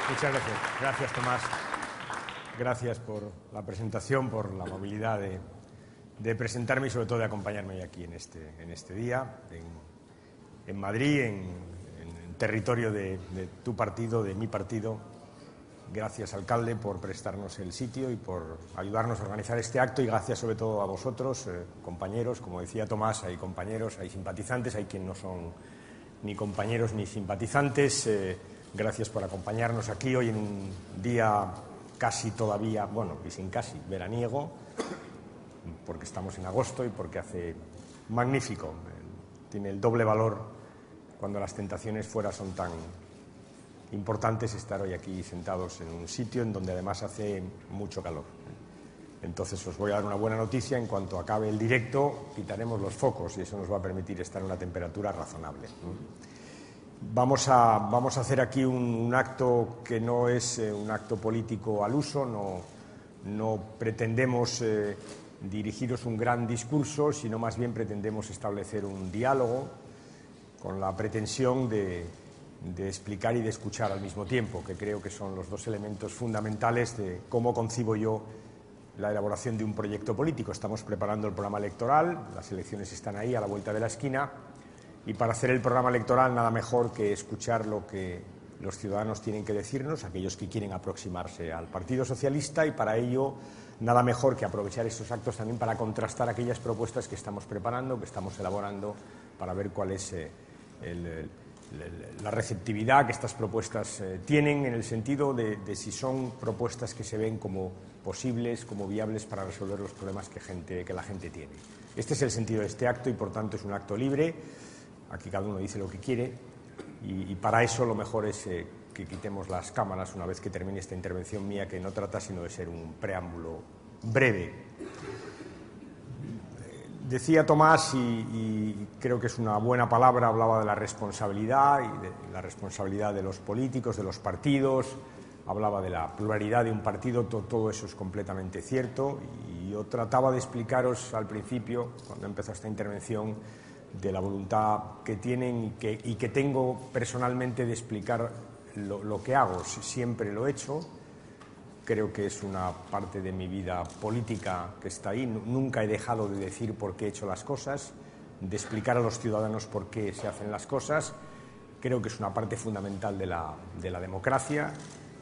Muchas gracias. Gracias, Tomás. Gracias por la presentación, por la amabilidad de presentarme y sobre todo de acompañarme hoy aquí en este día, en Madrid, en territorio de tu partido, de mi partido. Gracias, alcalde, por prestarnos el sitio y por ayudarnos a organizar este acto, y gracias sobre todo a vosotros, compañeros. Como decía Tomás, hay compañeros, hay simpatizantes, hay quienes no son ni compañeros ni simpatizantes. Gracias por acompañarnos aquí hoy en un día casi todavía, bueno, y sin casi, veraniego, porque estamos en agosto y porque hace magnífico. Tiene el doble valor cuando las tentaciones fuera son tan importantes, estar hoy aquí sentados en un sitio en donde además hace mucho calor. Entonces os voy a dar una buena noticia: en cuanto acabe el directo quitaremos los focos y eso nos va a permitir estar en una temperatura razonable. Vamos a hacer aquí un acto que no es un acto político al uso, no pretendemos dirigiros un gran discurso, sino más bien pretendemos establecer un diálogo con la pretensión de explicar y de escuchar al mismo tiempo, que creo que son los dos elementos fundamentales de cómo concibo yo la elaboración de un proyecto político. Estamos preparando el programa electoral, las elecciones están ahí a la vuelta de la esquina, y para hacer el programa electoral nada mejor que escuchar lo que los ciudadanos tienen que decirnos, aquellos que quieren aproximarse al Partido Socialista, y para ello nada mejor que aprovechar estos actos también para contrastar aquellas propuestas que estamos preparando, que estamos elaborando, para ver cuál es la receptividad que estas propuestas tienen, en el sentido de si son propuestas que se ven como posibles, como viables para resolver los problemas que la gente tiene. Este es el sentido de este acto y, por tanto, es un acto libre. Aquí cada uno dice lo que quiere y para eso lo mejor es que quitemos las cámaras una vez que termine esta intervención mía, que no trata sino de ser un preámbulo breve. Decía Tomás, y creo que es una buena palabra, hablaba de la responsabilidad y de la responsabilidad de los políticos, de los partidos, hablaba de la pluralidad de un partido, todo eso es completamente cierto, y yo trataba de explicaros al principio, cuando empezó esta intervención, de la voluntad que tienen y que tengo personalmente de explicar lo que hago. Siempre lo he hecho. Creo que es una parte de mi vida política que está ahí. Nunca he dejado de decir por qué he hecho las cosas, de explicar a los ciudadanos por qué se hacen las cosas. Creo que es una parte fundamental de la democracia,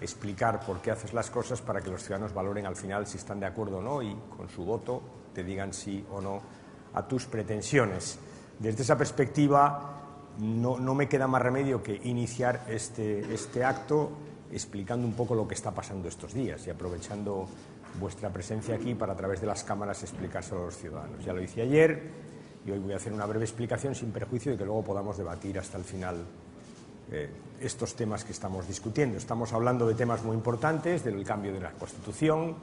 explicar por qué haces las cosas para que los ciudadanos valoren al final si están de acuerdo o no y con su voto te digan sí o no a tus pretensiones. Desde esa perspectiva no me queda más remedio que iniciar este acto explicando un poco lo que está pasando estos días y aprovechando vuestra presencia aquí para, a través de las cámaras, explicárselo a los ciudadanos. Ya lo hice ayer y hoy voy a hacer una breve explicación sin perjuicio de que luego podamos debatir hasta el final estos temas que estamos discutiendo. Estamos hablando de temas muy importantes, del cambio de la Constitución,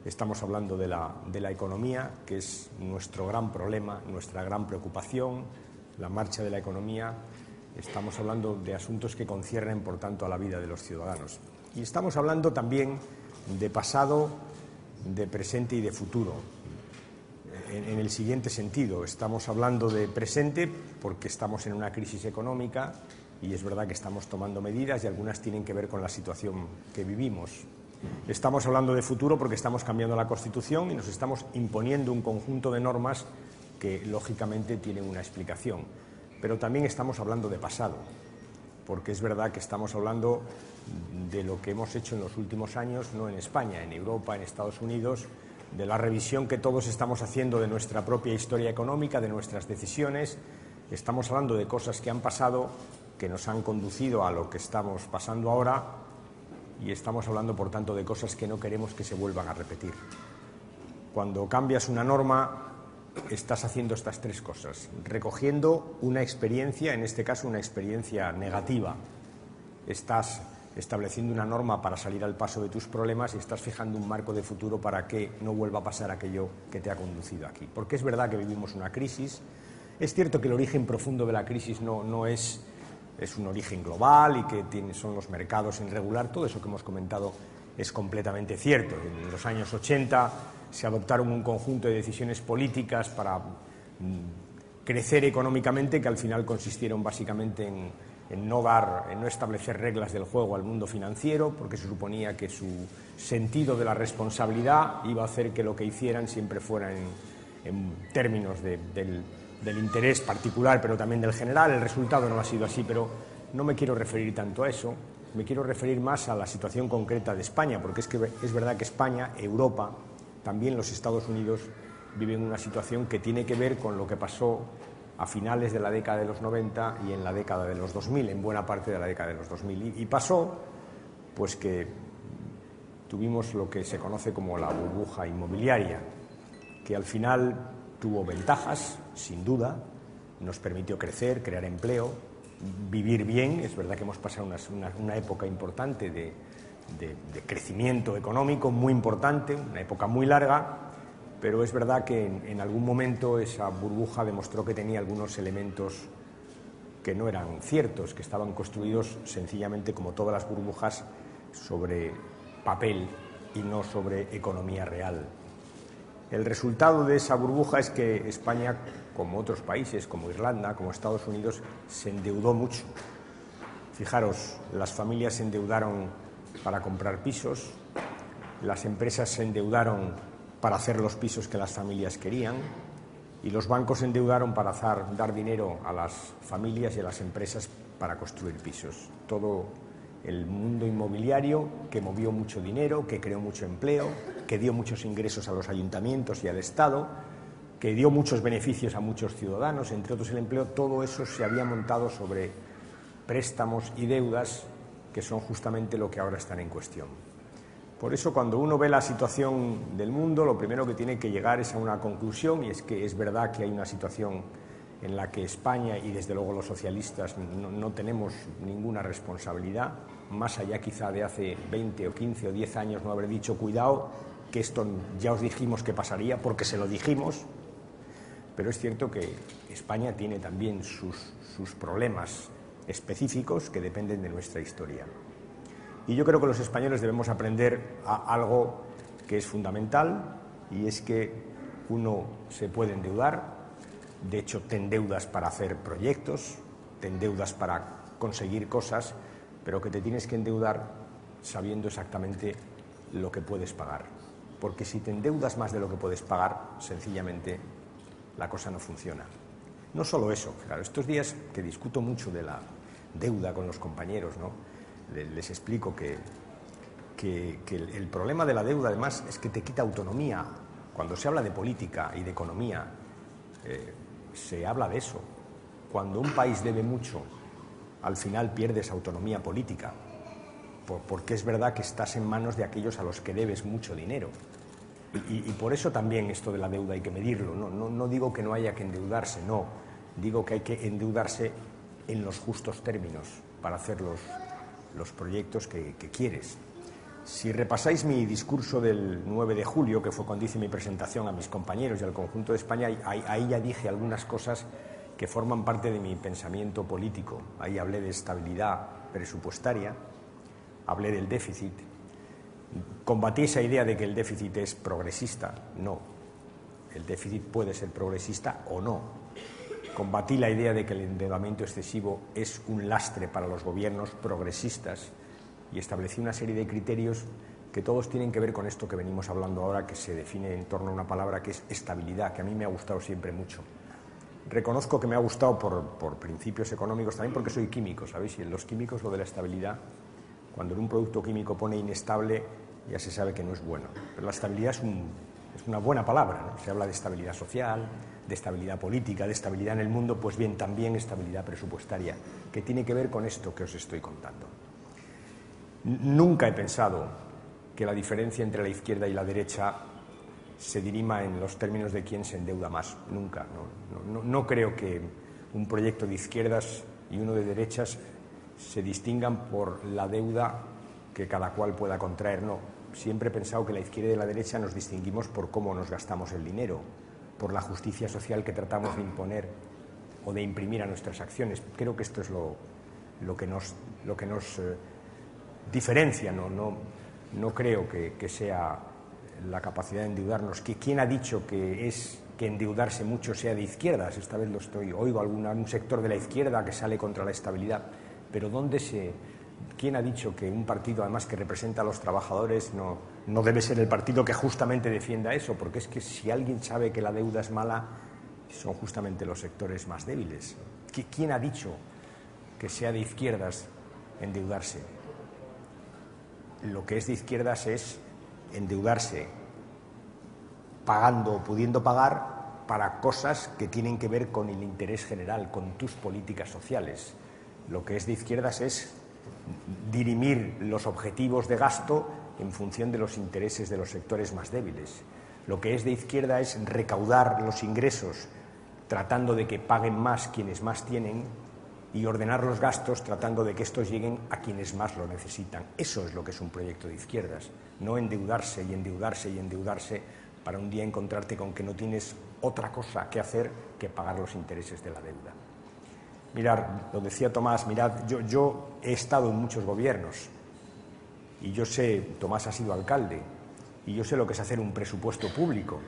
estamos hablando de la economía, que es nuestro gran problema, nuestra gran preocupación, la marcha de la economía. Estamos hablando de asuntos que conciernen, por tanto, a la vida de los ciudadanos. Y estamos hablando también de pasado, de presente y de futuro. En el siguiente sentido, estamos hablando de presente porque estamos en una crisis económica y es verdad que estamos tomando medidas y algunas tienen que ver con la situación que vivimos. Estamos hablando de futuro porque estamos cambiando la Constitución y nos estamos imponiendo un conjunto de normas que, lógicamente, tienen una explicación. Pero también estamos hablando de pasado, porque es verdad que estamos hablando de lo que hemos hecho en los últimos años, no en España, en Europa, en Estados Unidos, de la revisión que todos estamos haciendo de nuestra propia historia económica, de nuestras decisiones. Estamos hablando de cosas que han pasado, que nos han conducido a lo que estamos pasando ahora, y estamos hablando, por tanto, de cosas que no queremos que se vuelvan a repetir. Cuando cambias una norma, estás haciendo estas tres cosas: recogiendo una experiencia, en este caso una experiencia negativa, estás estableciendo una norma para salir al paso de tus problemas y estás fijando un marco de futuro para que no vuelva a pasar aquello que te ha conducido aquí. Porque es verdad que vivimos una crisis. Es cierto que el origen profundo de la crisis no es un origen global y que son los mercados en regular. Todo eso que hemos comentado es completamente cierto. En los años 80 se adoptaron un conjunto de decisiones políticas para crecer económicamente, que al final consistieron básicamente en no establecer reglas del juego al mundo financiero, porque se suponía que su sentido de la responsabilidad iba a hacer que lo que hicieran siempre fuera en términos del interés particular, pero también del general. El resultado no ha sido así, pero no me quiero referir tanto a eso, me quiero referir más a la situación concreta de España, porque es verdad que España, Europa, también los Estados Unidos viven una situación que tiene que ver con lo que pasó a finales de la década de los 90 y en la década de los 2000, en buena parte de la década de los 2000. Y pasó pues que tuvimos lo que se conoce como la burbuja inmobiliaria, que al final tuvo ventajas, sin duda, nos permitió crecer, crear empleo, vivir bien. Es verdad que hemos pasado una época importante de crecimiento económico, muy importante, una época muy larga, pero es verdad que en algún momento esa burbuja demostró que tenía algunos elementos que no eran ciertos, que estaban construidos sencillamente, como todas las burbujas, sobre papel y no sobre economía real. El resultado de esa burbuja es que España, como otros países, como Irlanda, como Estados Unidos, se endeudó mucho. Fijaros, las familias se endeudaron para comprar pisos, las empresas se endeudaron para hacer los pisos que las familias querían y los bancos se endeudaron para dar dinero a las familias y a las empresas para construir pisos. Todo el mundo inmobiliario que movió mucho dinero, que creó mucho empleo, que dio muchos ingresos a los ayuntamientos y al Estado, que dio muchos beneficios a muchos ciudadanos, entre otros el empleo, todo eso se había montado sobre préstamos y deudas que son justamente lo que ahora están en cuestión. Por eso, cuando uno ve la situación del mundo, lo primero que tiene que llegar es a una conclusión, y es que es verdad que hay una situación en la que España y desde luego los socialistas no tenemos ninguna responsabilidad, más allá quizá de hace 20 o 15 o 10 años no haber dicho cuidado, que esto ya os dijimos que pasaría, porque se lo dijimos, pero es cierto que España tiene también sus problemas específicos que dependen de nuestra historia. Y yo creo que los españoles debemos aprender algo que es fundamental, y es que uno se puede endeudar. De hecho, te endeudas para hacer proyectos, te endeudas para conseguir cosas, pero que te tienes que endeudar sabiendo exactamente lo que puedes pagar. Porque si te endeudas más de lo que puedes pagar, sencillamente la cosa no funciona. No solo eso, claro, estos días que discuto mucho de la deuda con los compañeros, ¿no? Les explico que el problema de la deuda, además, es que te quita autonomía. Cuando se habla de política y de economía, se habla de eso. Cuando un país debe mucho, al final pierdes autonomía política, porque es verdad que estás en manos de aquellos a los que debes mucho dinero. Y por eso también esto de la deuda hay que medirlo. No digo que no haya que endeudarse, no. Digo que hay que endeudarse en los justos términos para hacer los proyectos que quieres. Si repasáis mi discurso del 9 de julio, que fue cuando hice mi presentación a mis compañeros y al conjunto de España, ahí ya dije algunas cosas que forman parte de mi pensamiento político. Ahí hablé de estabilidad presupuestaria, hablé del déficit, combatí esa idea de que el déficit es progresista. No, el déficit puede ser progresista o no. Combatí la idea de que el endeudamiento excesivo es un lastre para los gobiernos progresistas y establecí una serie de criterios que todos tienen que ver con esto que venimos hablando ahora, que se define en torno a una palabra que es estabilidad, que a mí me ha gustado siempre mucho. Reconozco que me ha gustado por principios económicos, también porque soy químico, ¿sabéis? Y en los químicos lo de la estabilidad, cuando en un producto químico pone inestable, ya se sabe que no es bueno. Pero la estabilidad es una buena palabra, ¿no? Se habla de estabilidad social, de estabilidad política, de estabilidad en el mundo, pues bien, también estabilidad presupuestaria, que tiene que ver con esto que os estoy contando. Nunca he pensado que la diferencia entre la izquierda y la derecha se dirima en los términos de quién se endeuda más. Nunca. No creo que un proyecto de izquierdas y uno de derechas se distingan por la deuda que cada cual pueda contraer. No. Siempre he pensado que la izquierda y la derecha nos distinguimos por cómo nos gastamos el dinero, por la justicia social que tratamos de imponer o de imprimir a nuestras acciones. Creo que esto es lo que nos diferencia. No creo que sea la capacidad de endeudarnos. ¿Quién ha dicho que endeudarse mucho sea de izquierdas? Esta vez oigo un sector de la izquierda que sale contra la estabilidad. Pero ¿quién ha dicho que un partido, además que representa a los trabajadores, no debe ser el partido que justamente defienda eso? Porque es que si alguien sabe que la deuda es mala, son justamente los sectores más débiles. ¿Quién ha dicho que sea de izquierdas endeudarse? Lo que es de izquierdas es endeudarse pagando o pudiendo pagar para cosas que tienen que ver con el interés general, con tus políticas sociales. Lo que es de izquierdas es dirimir los objetivos de gasto en función de los intereses de los sectores más débiles. Lo que es de izquierda es recaudar los ingresos tratando de que paguen más quienes más tienen y ordenar los gastos tratando de que estos lleguen a quienes más lo necesitan. Eso es lo que es un proyecto de izquierdas, no endeudarse y endeudarse y endeudarse para un día encontrarte con que no tienes otra cosa que hacer que pagar los intereses de la deuda. Mirad, lo decía Tomás, mirad, yo he estado en muchos gobiernos y yo sé, Tomás ha sido alcalde, y yo sé lo que es hacer un presupuesto público.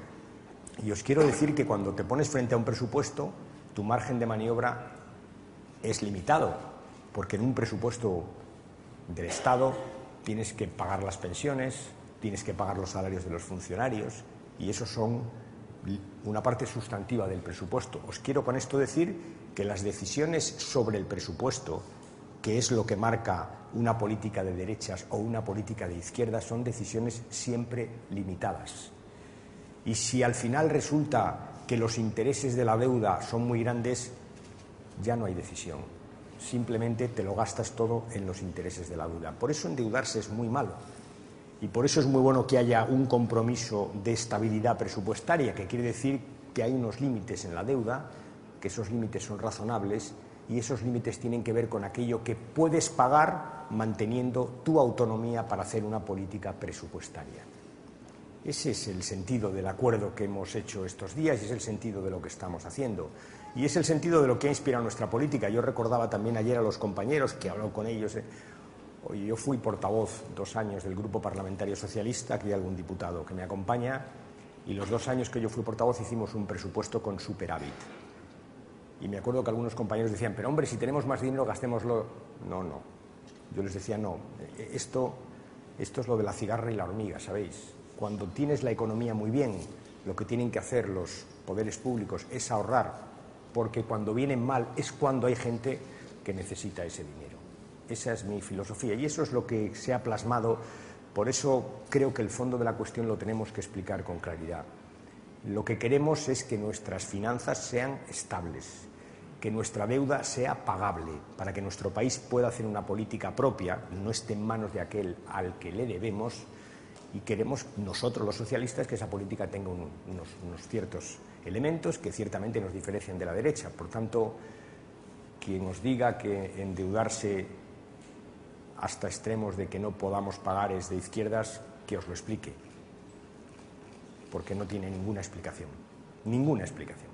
Y os quiero decir que cuando te pones frente a un presupuesto, tu margen de maniobra es limitado, porque en un presupuesto del Estado tienes que pagar las pensiones, tienes que pagar los salarios de los funcionarios, y eso son una parte sustantiva del presupuesto. Os quiero con esto decir que las decisiones sobre el presupuesto, que es lo que marca una política de derechas o una política de izquierdas, son decisiones siempre limitadas. Y si al final resulta que los intereses de la deuda son muy grandes, ya no hay decisión. Simplemente te lo gastas todo en los intereses de la deuda. Por eso endeudarse es muy malo. Y por eso es muy bueno que haya un compromiso de estabilidad presupuestaria, que quiere decir que hay unos límites en la deuda, que esos límites son razonables y esos límites tienen que ver con aquello que puedes pagar manteniendo tu autonomía para hacer una política presupuestaria. Ese es el sentido del acuerdo que hemos hecho estos días y es el sentido de lo que estamos haciendo. Y es el sentido de lo que ha inspirado nuestra política. Yo recordaba también ayer a los compañeros que habló con ellos. Oye, yo fui portavoz 2 años del Grupo Parlamentario Socialista, aquí hay algún diputado que me acompaña, y los 2 años que yo fui portavoz hicimos un presupuesto con superávit. Y me acuerdo que algunos compañeros decían, pero hombre, si tenemos más dinero, gastémoslo. No. Yo les decía, no, esto es lo de la cigarra y la hormiga, ¿sabéis? Cuando tienes la economía muy bien, lo que tienen que hacer los poderes públicos es ahorrar, porque cuando vienen mal es cuando hay gente que necesita ese dinero. Esa es mi filosofía y eso es lo que se ha plasmado. Por eso creo que el fondo de la cuestión lo tenemos que explicar con claridad. Lo que queremos es que nuestras finanzas sean estables, que nuestra deuda sea pagable, para que nuestro país pueda hacer una política propia, no esté en manos de aquel al que le debemos, y queremos nosotros los socialistas que esa política tenga unos ciertos elementos que ciertamente nos diferencian de la derecha. Por tanto, quien os diga que endeudarse hasta extremos de que no podamos pagar es de izquierdas, que os lo explique, porque no tiene ninguna explicación, ninguna explicación.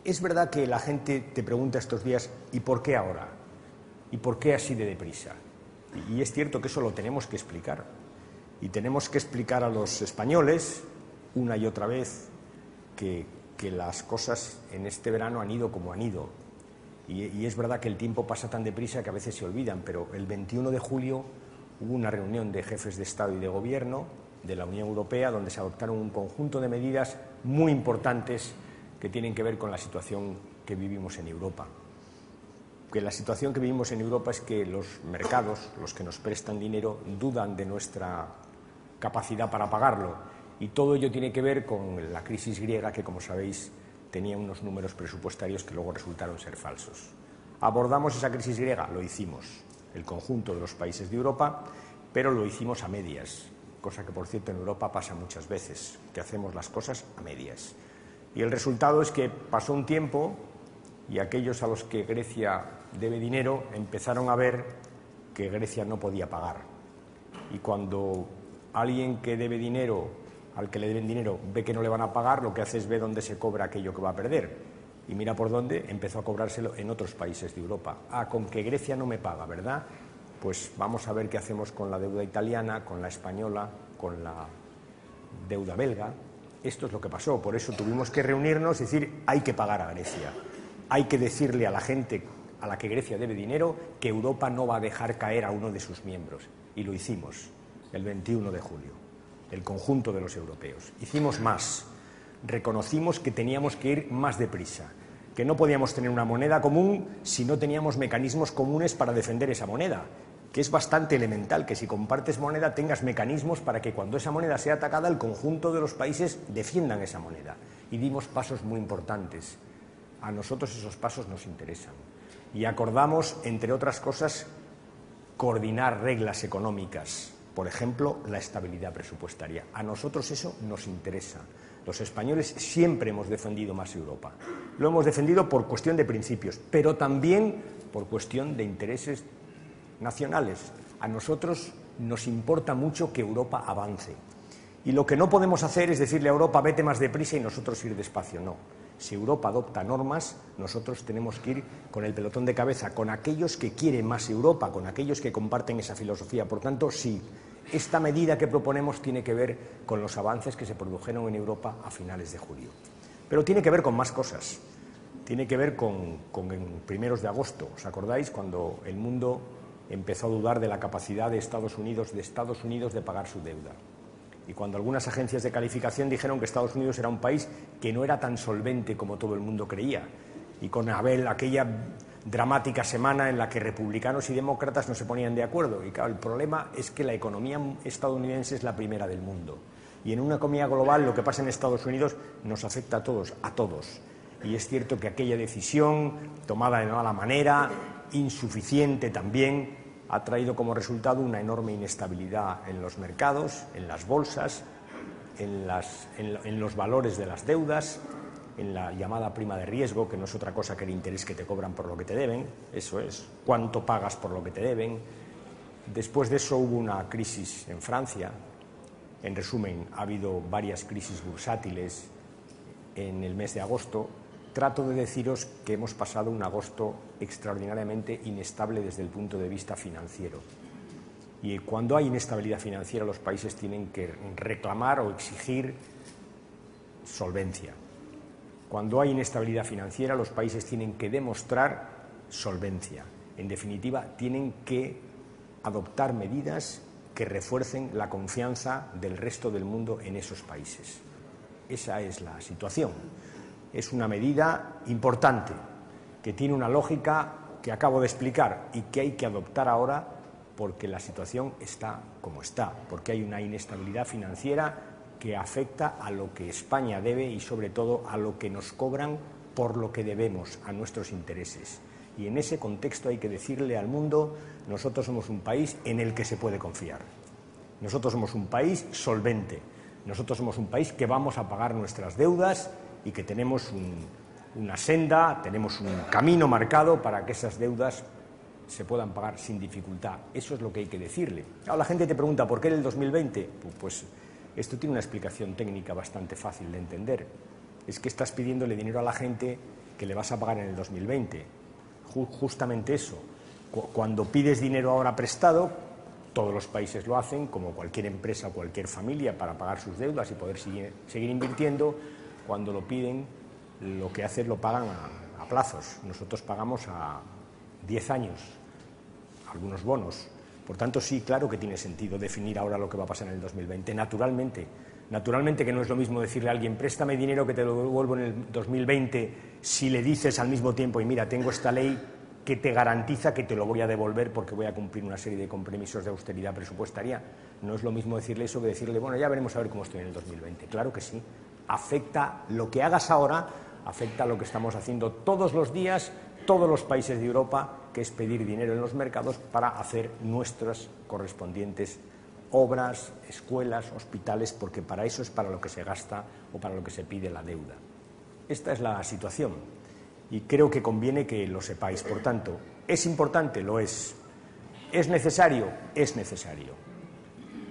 Es verdad que la gente te pregunta estos días, ¿y por qué ahora? ¿Y por qué así de deprisa? Y es cierto que eso lo tenemos que explicar, y tenemos que explicar a los españoles una y otra vez que las cosas en este verano han ido como han ido. Y es verdad que el tiempo pasa tan deprisa que a veces se olvidan, pero el 21 de julio hubo una reunión de jefes de Estado y de Gobierno de la Unión Europea donde se adoptaron un conjunto de medidas muy importantes que tienen que ver con la situación que vivimos en Europa. Que la situación que vivimos en Europa es que los mercados, los que nos prestan dinero, dudan de nuestra capacidad para pagarlo. Y todo ello tiene que ver con la crisis griega que, como sabéis, tenía unos números presupuestarios que luego resultaron ser falsos. ¿Abordamos esa crisis griega? Lo hicimos, el conjunto de los países de Europa, pero lo hicimos a medias, cosa que, por cierto, en Europa pasa muchas veces, que hacemos las cosas a medias. Y el resultado es que pasó un tiempo y aquellos a los que Grecia debe dinero empezaron a ver que Grecia no podía pagar. Y cuando alguien que debe dinero, al que le deben dinero, ve que no le van a pagar, lo que hace es ver dónde se cobra aquello que va a perder. Y mira por dónde empezó a cobrárselo en otros países de Europa. Con que Grecia no me paga, ¿verdad? Pues vamos a ver qué hacemos con la deuda italiana, con la española, con la deuda belga. Esto es lo que pasó. Por eso tuvimos que reunirnos y decir, hay que pagar a Grecia. Hay que decirle a la gente a la que Grecia debe dinero, que Europa no va a dejar caer a uno de sus miembros. Y lo hicimos el 21 de julio, el conjunto de los europeos. Hicimos más. Reconocimos que teníamos que ir más deprisa, que no podíamos tener una moneda común si no teníamos mecanismos comunes para defender esa moneda, que es bastante elemental, que si compartes moneda tengas mecanismos para que cuando esa moneda sea atacada el conjunto de los países defiendan esa moneda. Y dimos pasos muy importantes. A nosotros esos pasos nos interesan. Y acordamos, entre otras cosas, coordinar reglas económicas, por ejemplo, la estabilidad presupuestaria. A nosotros eso nos interesa. Los españoles siempre hemos defendido más Europa. Lo hemos defendido por cuestión de principios, pero también por cuestión de intereses nacionales. A nosotros nos importa mucho que Europa avance. Y lo que no podemos hacer es decirle a Europa vete más deprisa y nosotros ir despacio. No. Si Europa adopta normas, nosotros tenemos que ir con el pelotón de cabeza, con aquellos que quieren más Europa, con aquellos que comparten esa filosofía. Por tanto, sí, esta medida que proponemos tiene que ver con los avances que se produjeron en Europa a finales de julio. Pero tiene que ver con más cosas. Tiene que ver con primeros de agosto. ¿Os acordáis cuando el mundo empezó a dudar de la capacidad de Estados Unidos de pagar su deuda? Y cuando algunas agencias de calificación dijeron que Estados Unidos era un país que no era tan solvente como todo el mundo creía, y con aquella dramática semana en la que republicanos y demócratas no se ponían de acuerdo. Y claro, el problema es que la economía estadounidense es la primera del mundo. Y en una economía global lo que pasa en Estados Unidos nos afecta a todos, Y es cierto que aquella decisión, tomada de mala manera, insuficiente también, ha traído como resultado una enorme inestabilidad en los mercados, en las bolsas, en los valores de las deudas, en la llamada prima de riesgo, que no es otra cosa que el interés que te cobran por lo que te deben, eso es, cuánto pagas por lo que te deben. Después de eso hubo una crisis en Francia. En resumen, ha habido varias crisis bursátiles en el mes de agosto. Trato de deciros que hemos pasado un agosto extraordinariamente inestable desde el punto de vista financiero. Y cuando hay inestabilidad financiera, los países tienen que reclamar o exigir solvencia. Cuando hay inestabilidad financiera, los países tienen que demostrar solvencia. En definitiva, tienen que adoptar medidas que refuercen la confianza del resto del mundo en esos países. Esa es la situación. Es una medida importante, que tiene una lógica que acabo de explicar y que hay que adoptar ahora porque la situación está como está, porque hay una inestabilidad financiera que afecta a lo que España debe y sobre todo a lo que nos cobran por lo que debemos, a nuestros intereses. Y en ese contexto hay que decirle al mundo, nosotros somos un país en el que se puede confiar. Nosotros somos un país solvente. Nosotros somos un país que vamos a pagar nuestras deudas y que tenemos una senda, tenemos un camino marcado para que esas deudas se puedan pagar sin dificultad. Eso es lo que hay que decirle. Ahora la gente te pregunta, ¿por qué en el 2020? Pues esto tiene una explicación técnica bastante fácil de entender. Es que estás pidiéndole dinero a la gente que le vas a pagar en el 2020. Justamente eso. Cuando pides dinero ahora prestado, todos los países lo hacen, como cualquier empresa o cualquier familia, para pagar sus deudas y poder seguir invirtiendo. Cuando lo piden, lo que hacen lo pagan a plazos. Nosotros pagamos a 10 años, algunos bonos. Por tanto, sí, claro que tiene sentido definir ahora lo que va a pasar en el 2020. Naturalmente que no es lo mismo decirle a alguien, préstame dinero que te lo devuelvo en el 2020, si le dices al mismo tiempo, y mira, tengo esta ley que te garantiza que te lo voy a devolver porque voy a cumplir una serie de compromisos de austeridad presupuestaria. No es lo mismo decirle eso que decirle, bueno, ya veremos a ver cómo estoy en el 2020. Claro que sí. Afecta lo que hagas ahora, afecta lo que estamos haciendo todos los días, todos los países de Europa, que es pedir dinero en los mercados para hacer nuestras correspondientes obras, escuelas, hospitales, porque para eso es para lo que se gasta o para lo que se pide la deuda. Esta es la situación y creo que conviene que lo sepáis. Por tanto, ¿es importante? Lo es. ¿Es necesario? Es necesario.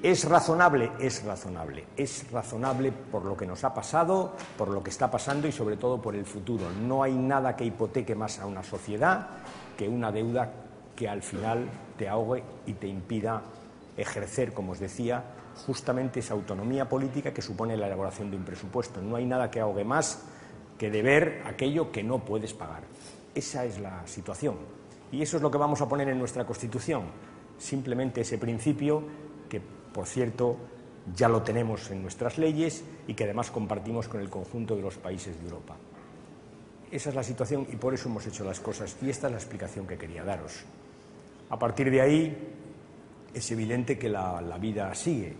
¿Es razonable? Es razonable. Es razonable por lo que nos ha pasado, por lo que está pasando y sobre todo por el futuro. No hay nada que hipoteque más a una sociedad que una deuda que al final te ahogue y te impida ejercer, como os decía, justamente esa autonomía política que supone la elaboración de un presupuesto. No hay nada que ahogue más que deber aquello que no puedes pagar. Esa es la situación. Y eso es lo que vamos a poner en nuestra Constitución, simplemente ese principio que, por cierto, ya lo tenemos en nuestras leyes y que además compartimos con el conjunto de los países de Europa. Esa es la situación y por eso hemos hecho las cosas, y esta es la explicación que quería daros. A partir de ahí es evidente que la vida sigue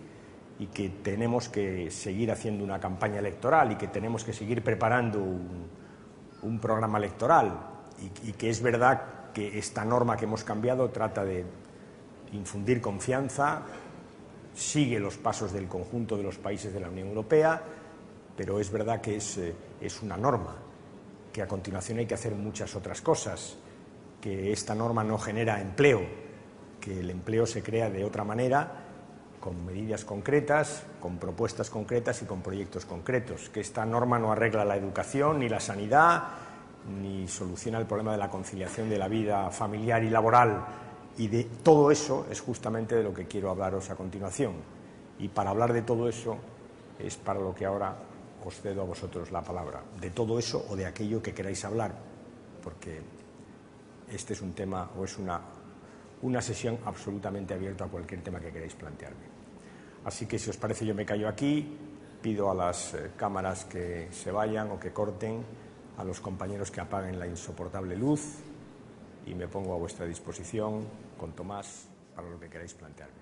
y que tenemos que seguir haciendo una campaña electoral y que tenemos que seguir preparando un programa electoral y que es verdad que esta norma que hemos cambiado trata de infundir confianza, sigue los pasos del conjunto de los países de la Unión Europea, pero es verdad que es una norma, que a continuación hay que hacer muchas otras cosas, que esta norma no genera empleo, que el empleo se crea de otra manera, con medidas concretas, con propuestas concretas y con proyectos concretos, que esta norma no arregla la educación ni la sanidad, ni soluciona el problema de la conciliación de la vida familiar y laboral, y de todo eso es justamente de lo que quiero hablaros a continuación. Y para hablar de todo eso es para lo que ahora os cedo a vosotros la palabra, de todo eso o de aquello que queráis hablar, porque este es un tema o es una sesión absolutamente abierta a cualquier tema que queráis plantearme. Así que si os parece yo me callo aquí, pido a las cámaras que se vayan o que corten, a los compañeros que apaguen la insoportable luz y me pongo a vuestra disposición con Tomás para lo que queráis plantearme.